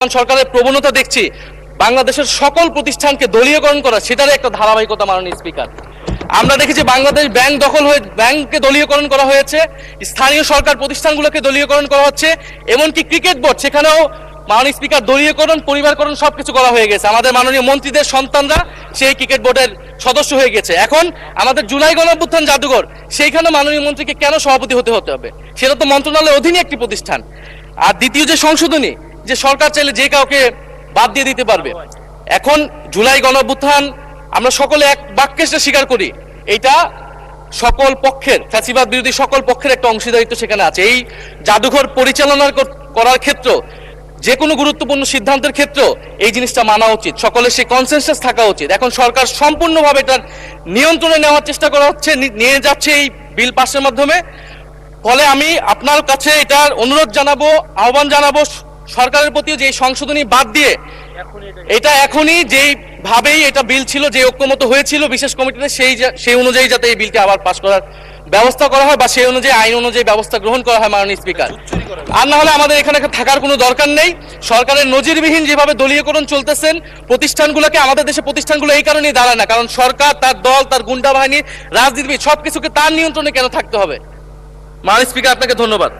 সরকারের প্রবণতা দেখছি বাংলাদেশের সকল প্রতিষ্ঠানকে দলীয়করণ করা, সেটারই একটা ধারাবাহিকতা। মাননীয় স্পিকার, আমরা দেখেছি বাংলাদেশ ব্যাংক দখল হয়ে ব্যাংককে দলীয়করণ করা হয়েছে, স্থানীয় সরকার প্রতিষ্ঠানগুলোকে দলীয়করণ করা হচ্ছে, এমনকি ক্রিকেট বোর্ড, সেখানেও মাননীয় স্পিকার দলীয়করণ, পরিবারকরণ সবকিছু করা হয়ে গেছে। আমাদের মাননীয় মন্ত্রীদের সন্তানরা সেই ক্রিকেট বোর্ডের সদস্য হয়ে গেছে। এখন আমাদের জুলাই গণঅভ্যুত্থান জাদুঘর, সেইখানে মাননীয় মন্ত্রীকে কেন সভাপতি হতে হবে? সেটা তো মন্ত্রণালয়ের অধীনে একটি প্রতিষ্ঠান। আর দ্বিতীয় যে সংশোধনী, যে সরকার চাইলে যে কাউকে বাদ দিয়ে দিতে পারবে। এখন জুলাই গণঅভ্যুত্থান আমরা সকলে এক বাক্যে স্বীকার করি, এটা সকল পক্ষের, ফ্যাসিবাদ বিরোধী সকল পক্ষের একটা অংশীদারিত্ব সেখানে আছে। এই জাদুঘর পরিচালনা করার ক্ষেত্রে, যে কোনো গুরুত্বপূর্ণ সিদ্ধান্তের ক্ষেত্রে এই জিনিসটা মানা উচিত, সকলের সেই কনসেনসাস থাকা উচিত। এখন সরকার সম্পূর্ণভাবে এটার নিয়ন্ত্রণে নেওয়ার চেষ্টা করা হচ্ছে, নিয়ে যাচ্ছে এই বিল পাসের মাধ্যমে। ফলে আমি আপনার কাছে এটার অনুরোধ জানাবো, আহ্বান জানাবো সরকারের প্রতি, যে সংশোধনী বাদ দিয়ে এটা এখনই যেই ভাবেই এটা বিল ছিল, যে ঐক্যমত হয়েছিল বিশেষ কমিটিতে, সেই অনুযায়ী যাতে এই বিলটি আবার পাস করার ব্যবস্থা করা হয়, বা সেই অনুযায়ী আইন অনুযায়ী ব্যবস্থা গ্রহণ করা হয় মাননীয় স্পিকার। আর না হলে আমাদের এখানে থাকার কোনো দরকার নেই। সরকারের নজিরবিহীন যেভাবে দলীয়করণ চলতেছেন প্রতিষ্ঠানগুলোকে, আমাদের দেশে প্রতিষ্ঠানগুলো এই কারণেই দাঁড়ায় না, কারণ সরকার, তার দল, তার গুন্ডা বাহিনী, রাজনীতিবিদ সবকিছুকে তার নিয়ন্ত্রণে কেন থাকতে হবে? মাননীয় স্পিকার, আপনাকে ধন্যবাদ।